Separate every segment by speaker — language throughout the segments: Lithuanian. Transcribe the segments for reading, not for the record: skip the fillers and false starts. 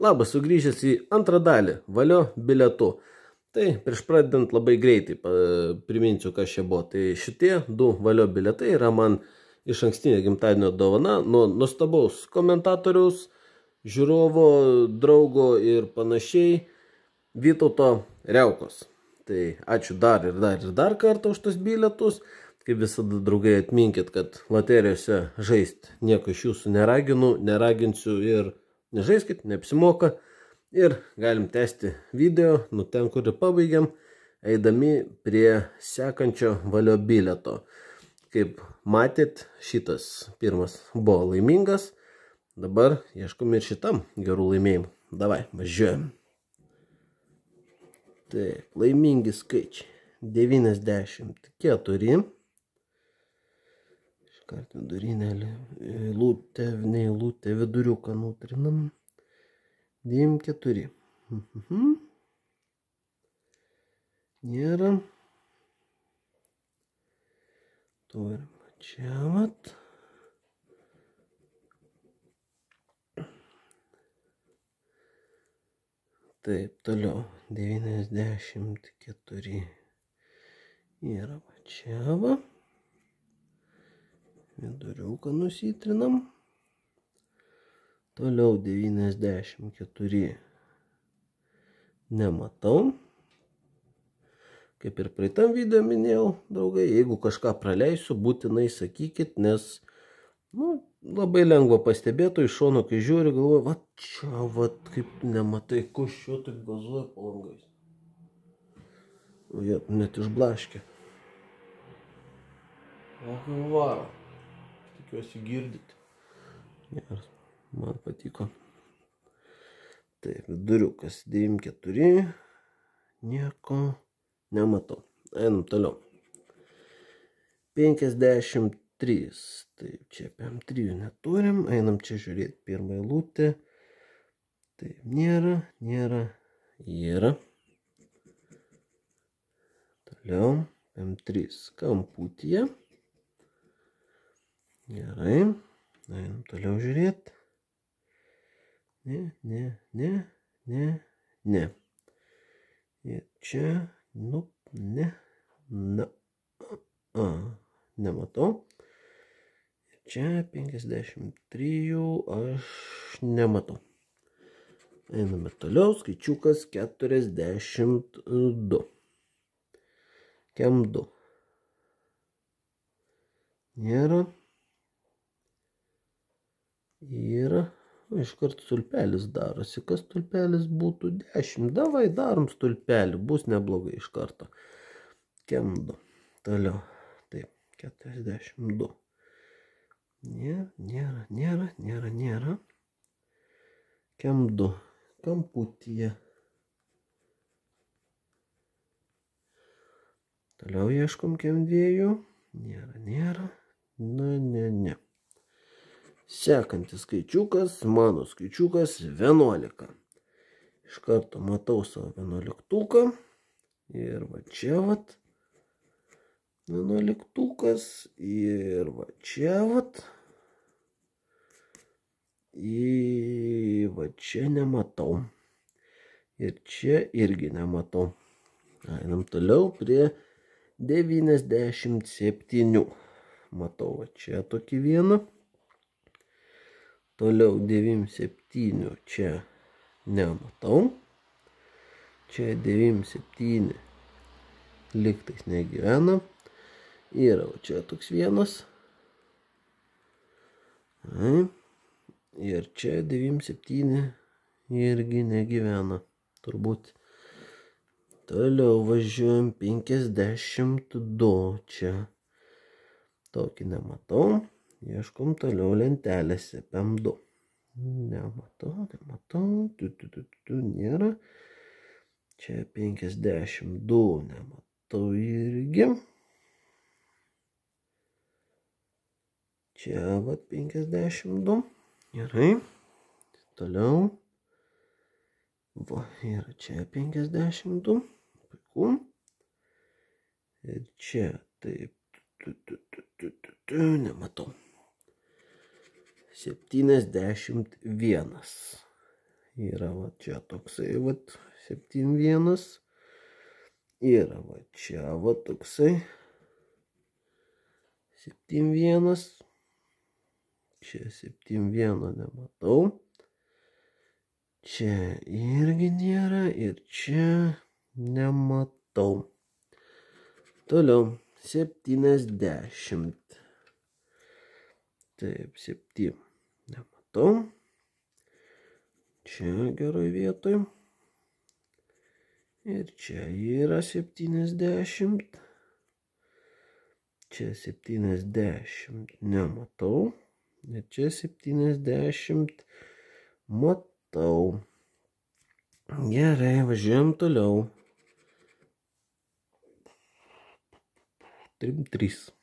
Speaker 1: Labas, sugrįžęs į antrą dalį valio bilietų. Tai prieš pradedant labai greitai priminsiu, kas čia buvo. Tai šitie du valio bilietai yra man iš ankstinė gimtadienio dovana nuo nuostabaus komentatoriaus, žiūrovo, draugo ir panašiai Vytauto Riaukos. Tai ačiū dar kartą už tos bilietus. Kaip visada, draugai, atminkit, kad loterijose žaist nieko iš jūsų neraginsiu ir nežaiskit, neapsimoka. Ir galim tęsti video, ten kur ir pabaigiam, eidami prie sekančio valio bilieto. Kaip matėt, šitas pirmas buvo laimingas, dabar ieškom ir šitam gerų laimėjimų. Davai, važiuojam. Taip, laimingi skaičiai. 94. Iškart vidurinę eilutę viduriuką nutrinam. 94. Nėra. Turim čia vat. Taip, toliau. 94. Yra va čia va. Viduriuką nusitrinam. Toliau 94. Nematau. Kaip ir praeitam video minėjau, draugai, jeigu kažką praleisiu, būtinai sakykit, nes labai lengva pastebėtų iš šono, kai žiūri, galvoju, va čia, va, kaip tu nematai, ko šio taip gazuoja po langais. O jie net išblaškė. O, varo. Tikiuosi girdite. Geras, man patiko. Taip, viduriukas 94. Nieko nematau. Einam toliau. 53. Taip, čia PM3 neturim. Einam čia žiūrėti pirmą eilutę. Taip, nėra. Yra. Toliau. PM3 kamputyje. Gerai. Einam toliau žiūrėti. Ne. Ir čia, nematau. Ir čia 53 aš nematau. Einame toliau, skaičiukas 42. Kem 2. Nėra. Yra. Iškart stulpelis darosi. Kas stulpelis būtų? 10. Davai, darom stulpelį. Bus neblogai iš karto. Kem 2. Toliau. Taip, 42. Nėra. Kem 2. Kamputyje. Toliau ieškom kem 2. Nėra. Ne. Sekantis skaičiukas, mano skaičiukas 11. Iš karto matau savo 11-tuką. Ir va čia vat 11-tukas. Ir va čia vat. Ir va čia nematau. Ir čia irgi nematau. Einam toliau prie 97. Matau va čia tokį vieną. Toliau 97 čia nematau. Čia 97 lygtais negyvena. Yra čia toks vienas. Ir čia 97 irgi negyvena. Turbūt. Toliau važiuojam 52 čia. Tokį nematau. Ieškom toliau lentelėse. PM2. Nematau. Nėra. Čia 52. Nematau irgi. Čia vat 52. Gerai. Toliau. Va, yra čia 52. Puiku. Ir čia taip. Nematau. 71. yra va čia toksai va 7,1. Yra va čia va toksai 7,1. Čia 7,1 nematau. Čia irgi nėra ir čia nematau. Toliau 70. Taip, 7 nematau. Čia geroj vietoj. Ir čia yra 70. Čia 70 nematau. Ir čia 70 matau. Gerai, važiuojam toliau. 3,3.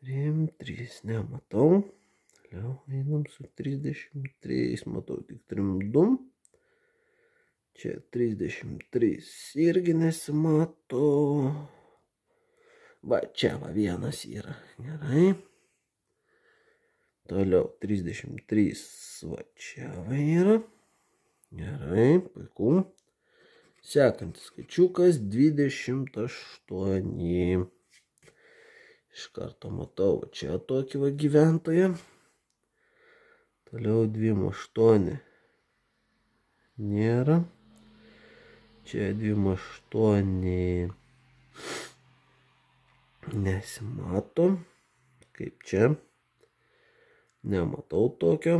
Speaker 1: 3,3 nematau. Toliau einam su 33. Matau tik 3,2. Čia 33 irgi nesimato. Va, čia va vienas yra. Gerai. Toliau 33. Va čia va yra. Gerai, puiku. Sekantis skaičiukas 28. Iš karto matau čia tokį va gyventoją. Toliau 28. Nėra. Čia 28 nesimato. Kaip čia. Nematau tokio.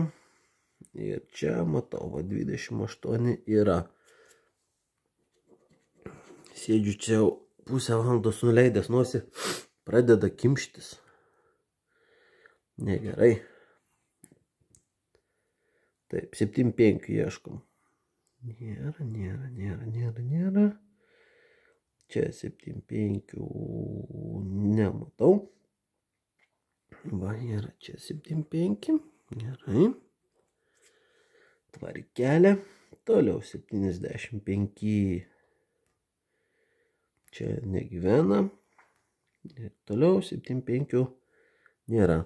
Speaker 1: Ir čia matau, va 28 yra. Sėdžiu čia pusę valandos nuleidęs nosį. Pradeda kimštis. Negerai. Taip, 7,5 ieškom. Nėra. Čia 7,5 nematau. Va, yra čia 7,5. Gerai. Tvarkelė. Toliau 75. Čia negyvena. Ir toliau 7,5 nėra.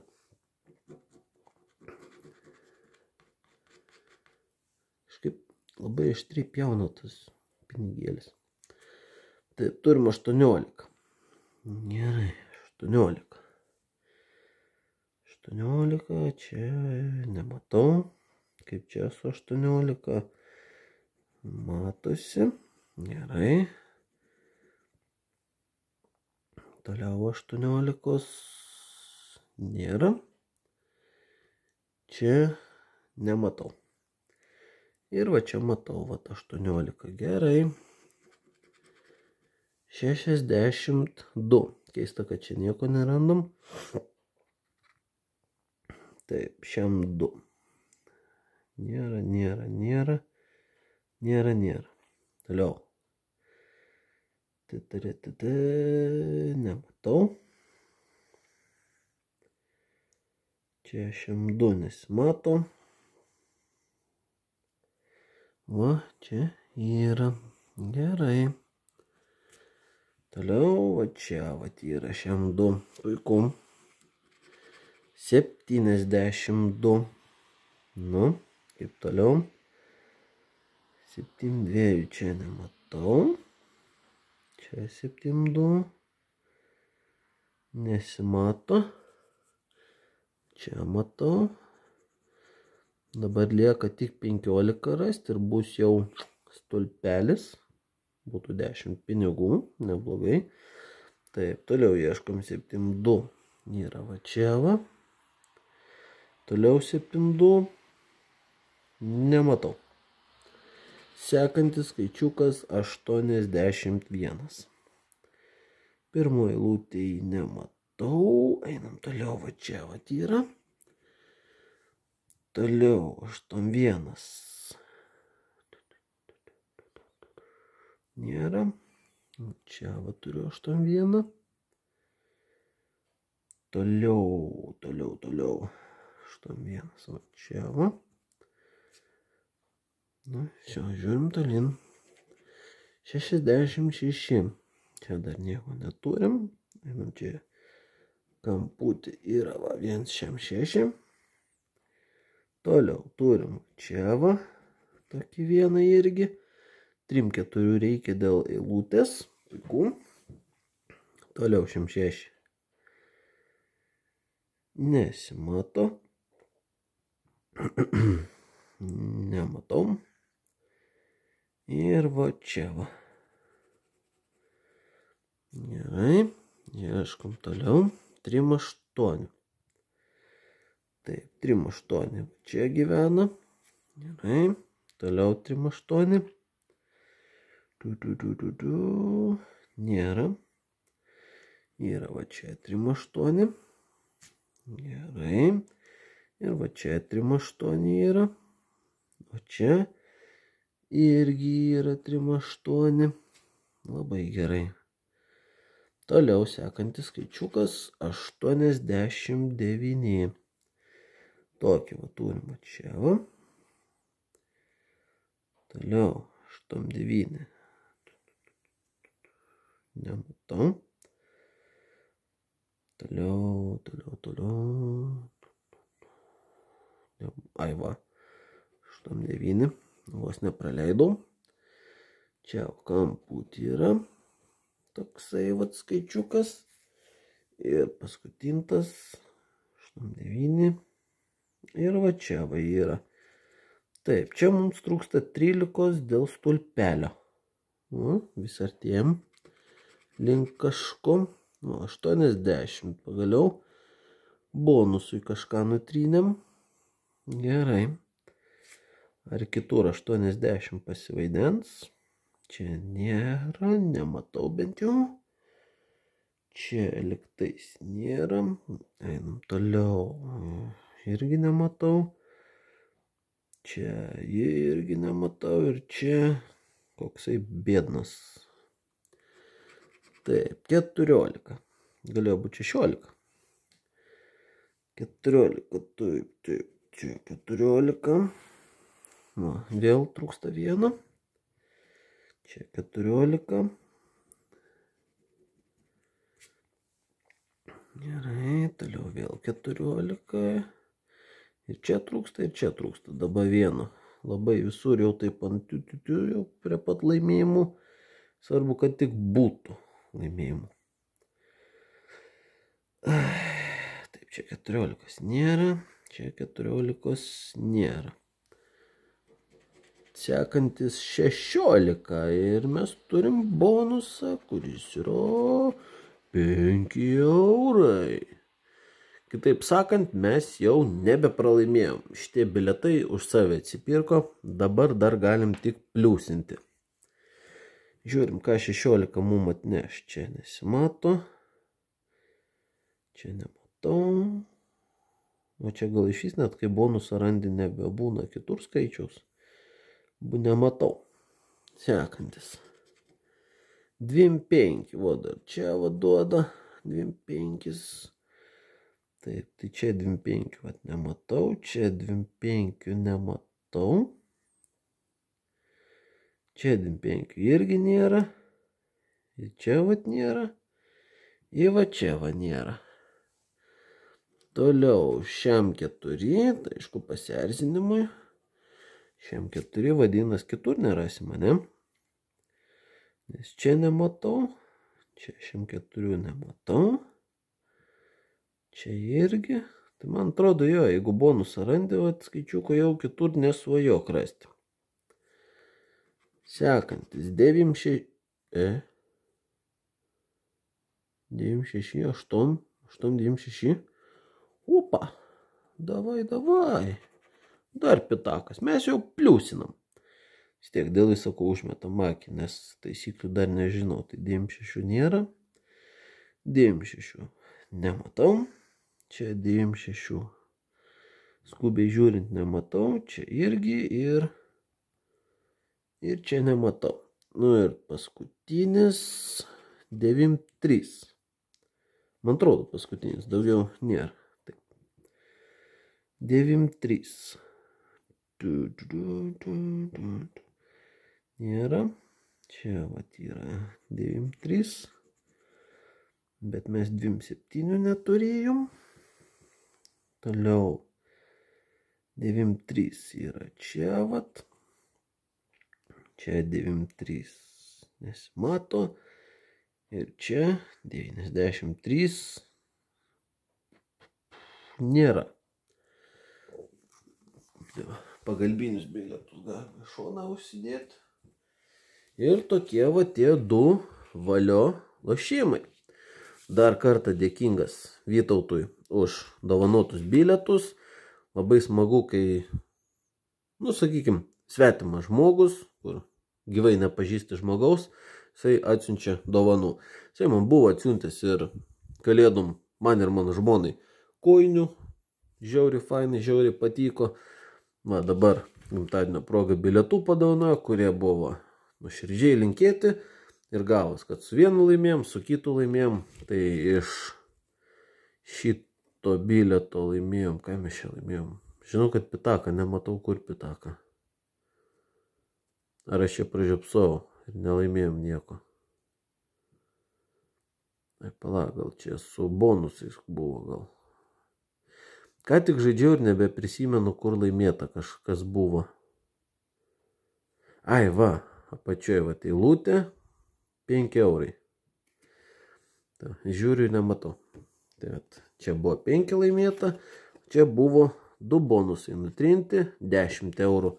Speaker 1: Kažkaip labai aštriai pjauna tas pinigėlis. Taip, turim 18. Gerai, 18. 18, čia nematau. Kaip čia su 18. Matosi. Gerai. Toliau 18 nėra. Čia nematau. Ir va čia matau, va 18. Gerai. 62. Keista, kad čia nieko nerandam. Taip, šiam 2. Nėra. Toliau. Nematau. Čia šiam 2 nesimato. Va, čia yra. Gerai. Toliau, va čia, va yra šiam 2. Puiku. 72. Nu, kaip toliau. 7,2 čia nematau. Čia 7,2. Nesimato. Čia matau. Dabar lieka tik 15 rasti ir bus jau stulpelis. Būtų 10 pinigų. Neblogai. Taip, toliau ieškom 7,2. Yra va čia va. Toliau 7,2. Nematau. Sekantis skaičiukas 81. Pirmoji eilutėje nematau. Einam toliau, va čia va yra. Toliau 81. Nėra. Čia va turiu 81. Toliau. 81. Va čia va. Nu, šio, žiūrim tolin. 66. Čia dar nieko neturim. Einam čia kamputį yra va 1,6. Toliau turim čia va, tokį vieną irgi. 3-4 reikia dėl eilutės. Puiku. Toliau 6. Nesimato. Nematau. Ir va čia va. Gerai. Ieškom toliau. 3-8. Taip, 3-8. Čia gyvena. Gerai. Toliau 3-8. Nėra. Yra va čia 3-8. Gerai. Ir va čia 3-8 yra. O čia irgi yra 3-8. Labai gerai. Toliau sekantis skaičiukas 89. Tokį va turim va čia va. Toliau 89. Nematau. Toliau. Ai va. 89. Vos nepraleidau. Čia kamputį yra. Toksai vat skaičiukas. Ir paskutintas. 89. Ir va čia va yra. Taip, čia mums trūksta 13 dėl stulpelio. Vis artėjom link kažko. 80 pagaliau. Bonusui kažką nutrynėm. Gerai. Ar kitur 80 pasivaidens? Čia nėra, nematau bent jau. Čia liktais nėra. Einam toliau. Irgi nematau. Čia irgi nematau. Ir čia koksai bėdnas. Taip, 14. Galėjo būti 16. 14, taip, čia 14. Va, vėl trūksta vieno. Čia 14. Gerai, toliau vėl 14. Ir čia trūksta, dabar vieno. Labai visur jau taip ant jau prie pat laimėjimų. Svarbu, kad tik būtų laimėjimų. Taip, čia 14 nėra. Čia 14 nėra. Sekantis 16 ir mes turim bonusą, kuris yra 5 eurai. Kitaip sakant, mes jau nebepralaimėjom. Šitie biletai už save atsipirko, dabar dar galim tik pliusinti. Žiūrim, ką 16 mum atneš. Čia nesimato. Čia nematau. O čia gal iš vis net kai bonusą randi nebebūna kitur skaičiaus. Nematau. Sekantis. 25. O dar čia duoda 25. Taip, tai čia 25 vat nematau. Čia 25 nematau. Čia 25 irgi nėra. Ir čia vat nėra. Ir va čia va nėra. Toliau šiam 4. Tai aišku pasierzinimui. Šiam 4 vadinas kitur nerasim, ne? Nes čia nematau. Čia šiam 4 nematau. Čia irgi. Tai man atrodo jo, jeigu bonusą randi, skaičiuko jau kitur nesvajok rasti. Sekantis 96. 96, 8, 96. Opa. Davai. Dar pitakas. Mes jau pliusinam. Vis tiek dėl visako užmetam akį, nes taisyklių dar nežinau. Tai 96 nėra. 96 nematau. Čia 96. Skubiai žiūrint nematau. Čia irgi ir čia nematau. Nu ir paskutinis 93. Man atrodo paskutinis. Daugiau nėra. Taip. 93. Nėra. Čia vat yra 93. Bet mes 27 neturėjom. Toliau 93 yra čia, vat. Čia 93 nesimato. Ir čia 93 nėra. Pagalbinius bilietus galime šoną užsidėti. Ir tokie va tie du valio lošimai. Dar kartą dėkingas Vytautui už dovanotus bilietus. Labai smagu, kai, sakykim, svetimas žmogus, kur gyvai nepažįsti žmogaus, jisai atsiunčia dovanų. Jisai man buvo atsiuntęs ir kalėdom man ir mano žmonai kojinių. Žiauriai fainai, žiauriai patiko. Va, dabar gimtadienio proga bilietų padovanojo, kurie buvo nuoširdžiai linkėti. Ir gavos, kad su vienu laimėjom, su kitu laimėjom. Tai iš šito bilieto laimėjom. Ką mes čia laimėjom? Žinau, kad pitaka, nematau kur pitaka. Ar aš čia pražiopsau ir nelaimėjom nieko. Palauk, gal čia su bonusais buvo gal. Ką tik žaidžiau ir nebeprisimenu, kur laimėta kažkas buvo. Ai, va, apačioje va eilutė, 5 eurai. Ta, žiūriu ir nematau. Tai čia buvo 5 laimėta, čia buvo 2 bonusai nutrinti, 10 eurų.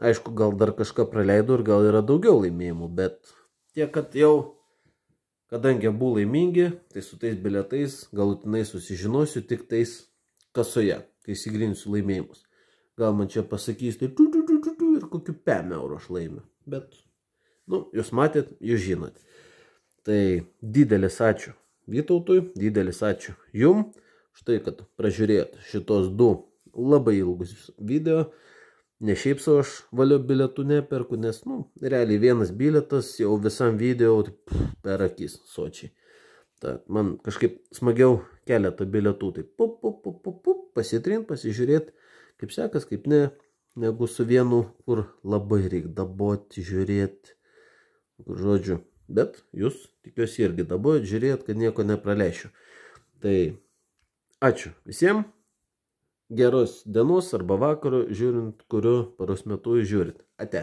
Speaker 1: Aišku, gal dar kažką praleidau ir gal yra daugiau laimėjimų, bet tiek, kad jau, kadangi abu laimingi, tai su tais bilietais galutinai susižinosiu tik tais kasoje, kai įsigrinsiu laimėjimus. Gal man čia pasakys, tai ir kokiu 5 eurų aš laimiu. Bet, jūs matėt, jūs žinot. Tai didelis ačiū Vytautui, didelis ačiū jum, štai kad pražiūrėjot šitos 2 labai ilgus video. Ne šiaip savo aš valio bilietų neperku, nes, realiai vienas bilietas jau visam video per akis sočiai. Tad man kažkaip smagiau keletą bilietų, tai pasitrint, pasižiūrėti, kaip sekas, kaip ne, negu su vienu, kur labai reikia daboti, žiūrėti, kur žodžiu. Bet jūs tikiuosi irgi dabojat, žiūrėt, kad nieko nepraleišiu. Tai ačiū visiems. Geros dienos arba vakaro, žiūrint, kuriuo paros metu žiūrit. Ate.